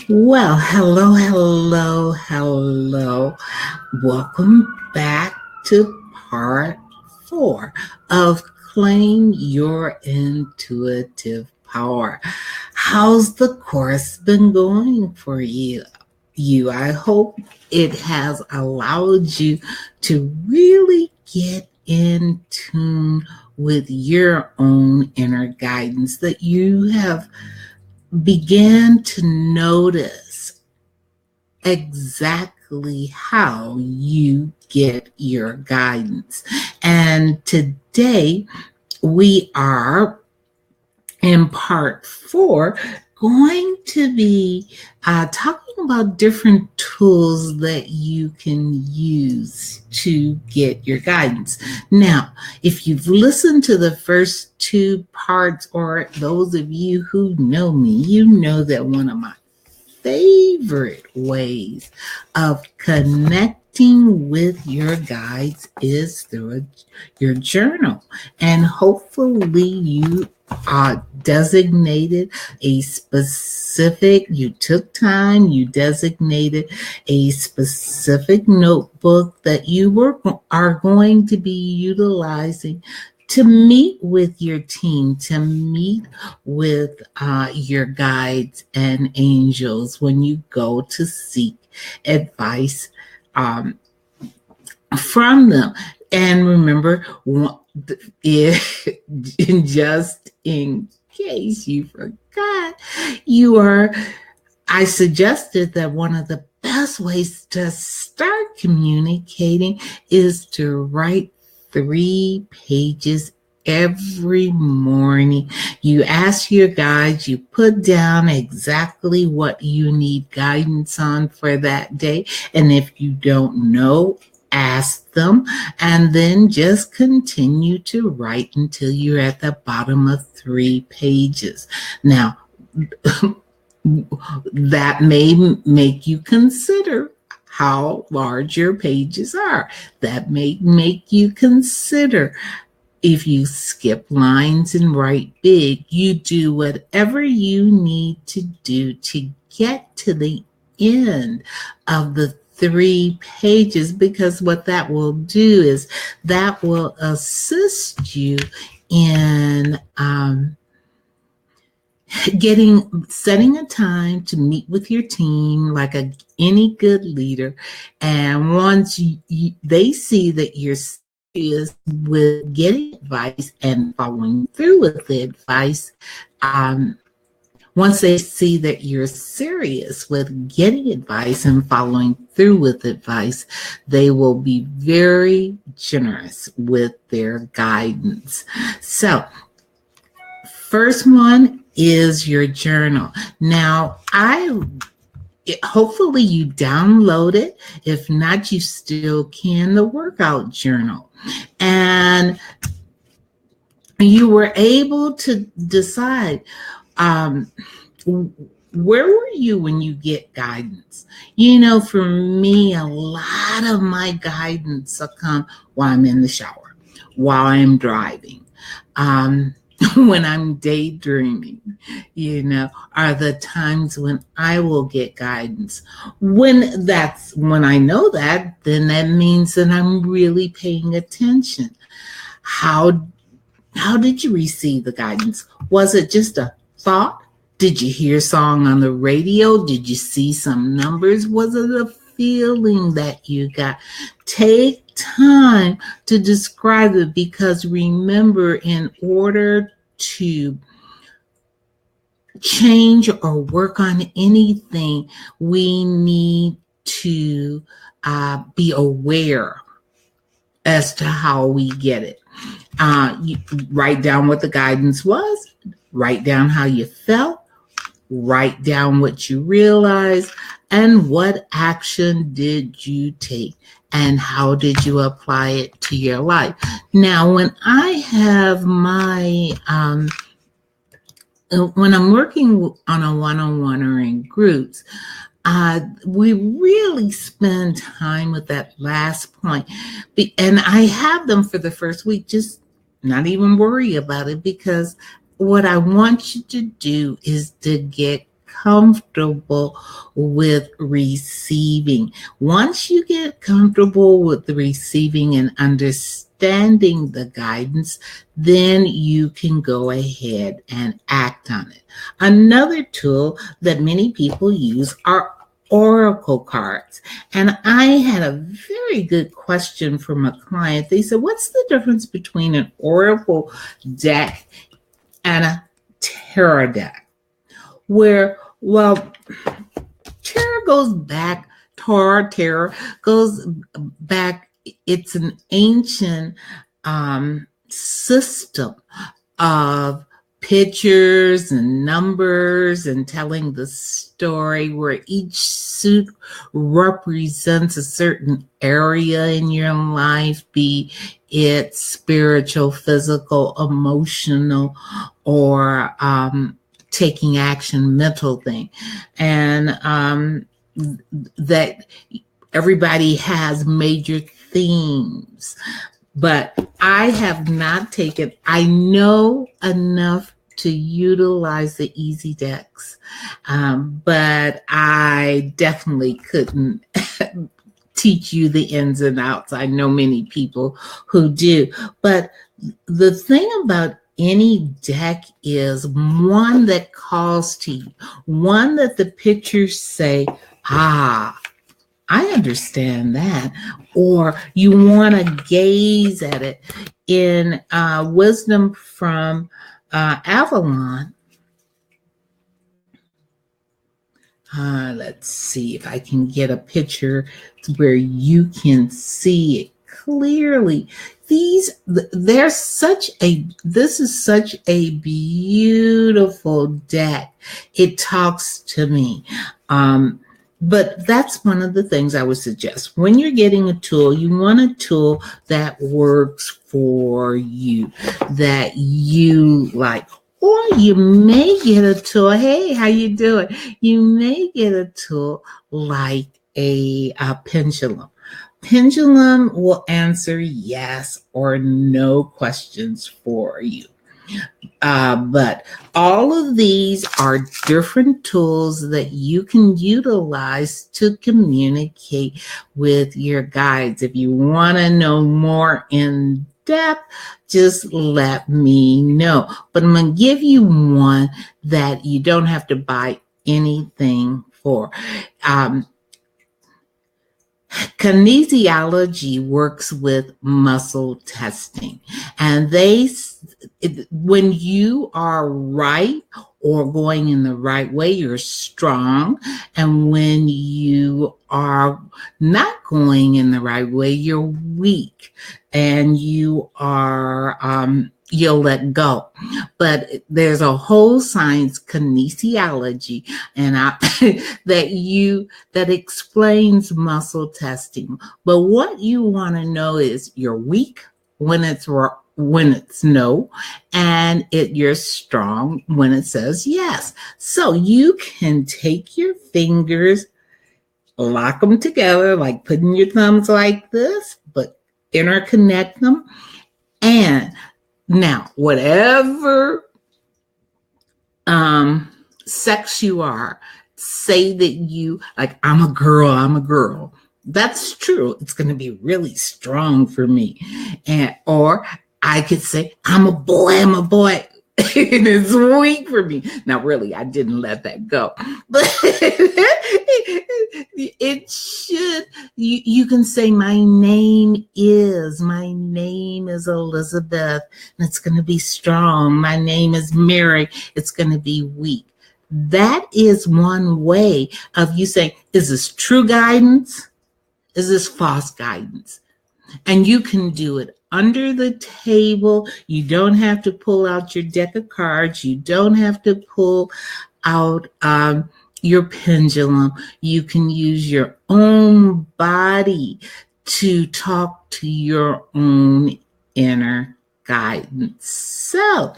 Well, hello, hello, hello. Welcome back to part four of Claim Your Intuitive Power. How's the course been going for you? I hope it has allowed you to really get in tune with your own inner guidance, that you have began to notice exactly how you get your guidance. And today we are in part four going to be talking about different tools that you can use to get your guidance. Now, if you've listened to the first two parts, or those of you who know me, you know that one of my favorite ways of connecting with your guides is through your journal. And hopefully you designated a specific, you took time, you designated a specific notebook that are going to be utilizing to meet with your team, to meet with your guides and angels when you go to seek advice um, from them. And remember, just in case you forgot, I suggested that one of the best ways to start communicating is to write 3 pages every morning. You ask your guides, you put down exactly what you need guidance on for that day. And if you don't know, ask them, and then just continue to write until you're at the bottom of 3 pages. Now, that may make you consider how large your pages are. That may make you consider if you skip lines and write big. You do whatever you need to do to get to the end of the 3 pages, because what that will do is that will assist you in setting a time to meet with your team like any good leader. And once they see that you're serious with getting advice and following through with the advice, once they see that you're serious with getting advice and following through with advice, they will be very generous with their guidance. So, first one is your journal. Now, hopefully you download it. If not, you still can, the workout journal. And you were able to decide where were you when you get guidance? For me, a lot of my guidance will come while I'm in the shower, while I'm driving, when I'm daydreaming, are the times when I will get guidance. When I know that, then that means that I'm really paying attention. How did you receive the guidance? Was it just a thought? Did you hear a song on the radio? Did you see some numbers? Was it a feeling that you got? Take time to describe it, because remember, in order to change or work on anything, we need to be aware as to how we get it. You write down what the guidance was, write down how you felt, write down what you realized, and what action did you take, and how did you apply it to your life. Now, when I have when I'm working on a one-on-one or in groups, we really spend time with that last point. And I have them for the first week, just not even worry about it, because what I want you to do is to get comfortable with receiving. Once you get comfortable with the receiving and understanding the guidance, then you can go ahead and act on it. Another tool that many people use are oracle cards. And I had a very good question from a client. They said, what's the difference between an oracle deck and a tarot deck? Well, tarot goes back, tarot goes back, it's an ancient system of pictures and numbers and telling the story, where each suit represents a certain area in your life, be it spiritual, physical, emotional, or taking action, mental thing. And that everybody has major themes. But I have not taken, I know enough to utilize the easy decks, but I definitely couldn't teach you the ins and outs. I know many people who do. But the thing about any deck is one that calls to you, one that the pictures say, I understand that, or you want to gaze at it. In Wisdom from Avalon, let's see if I can get a picture where you can see it clearly. This is such a beautiful deck. It talks to me. But that's one of the things I would suggest. When you're getting a tool, you want a tool that works for you, that you like. Or you may get a tool, hey, how you doing? You may get a tool like a pendulum. Pendulum will answer yes or no questions for you. But all of these are different tools that you can utilize to communicate with your guides. If you want to know more in depth, just let me know. But I'm going to give you one that you don't have to buy anything for. Kinesiology works with muscle testing, and when you are right or going in the right way, you're strong, and when you are not going in the right way, you're weak, and you are you'll let go. But there's a whole science, kinesiology, and that explains muscle testing. But what you want to know is you're weak when it's no, and you're strong when it says yes. So you can take your fingers, lock them together, like putting your thumbs like this, but interconnect them. And now, whatever sex you are, say that you, like, I'm a girl. That's true. It's going to be really strong for me. Or I could say, I'm a boy. And it's weak for me. Now, really, I didn't let that go. But it should, you can say, my name is Elizabeth, and it's going to be strong. My name is Mary. It's going to be weak. That is one way of you saying, is this true guidance? Is this false guidance? And you can do it under the table. You don't have to pull out your deck of cards. You don't have to pull out your pendulum. You can use your own body to talk to your own inner guidance. So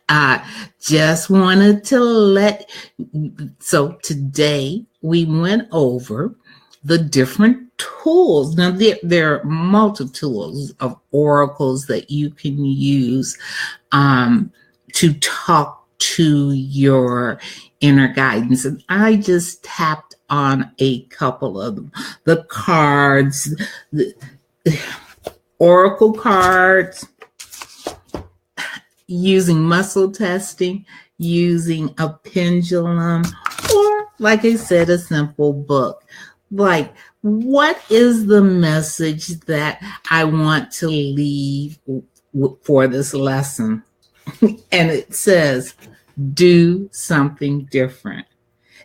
I just wanted to so today we went over the different tools. Now, there are multitudes of oracles that you can use to talk to your inner guidance. And I just tapped on a couple of them. The cards, the oracle cards, using muscle testing, using a pendulum, or like I said, a simple book. Like, what is the message that I want to leave for this lesson? And it says, do something different.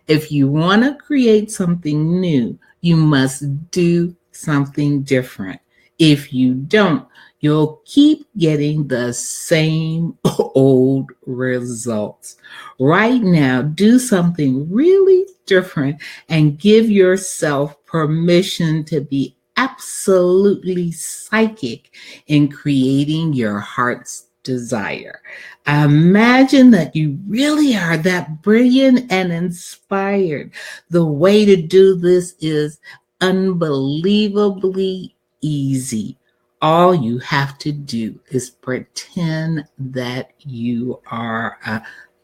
If you want to create something new, you must do something different. If you don't, you'll keep getting the same old results. Right now, do something really different and give yourself permission to be absolutely psychic in creating your heart's desire. Imagine that you really are that brilliant and inspired. The way to do this is unbelievably easy. All you have to do is pretend that you are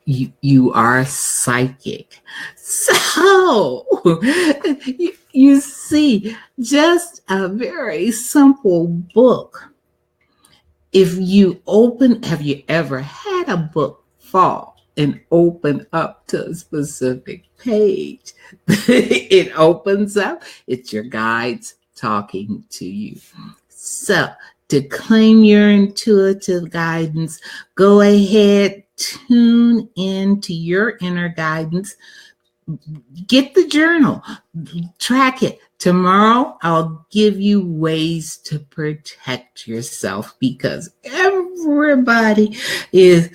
you are psychic. So you see, just a very simple book. If you have you ever had a book fall and open up to a specific page? It opens up, it's your guides talking to you. So to claim your intuitive guidance, go ahead, tune into your inner guidance. Get the journal, track it. Tomorrow, I'll give you ways to protect yourself, because everybody is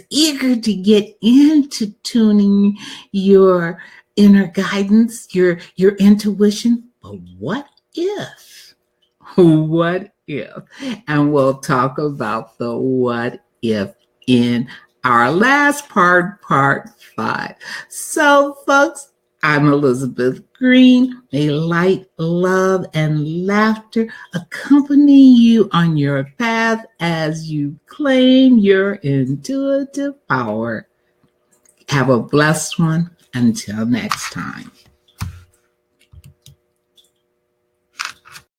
eager to get into tuning your inner guidance, your intuition. But what if? What if? And we'll talk about the what if in our last part 5. So, folks, I'm Elizabeth Green. May light, love, and laughter accompany you on your path as you claim your intuitive power. Have a blessed one. Until next time.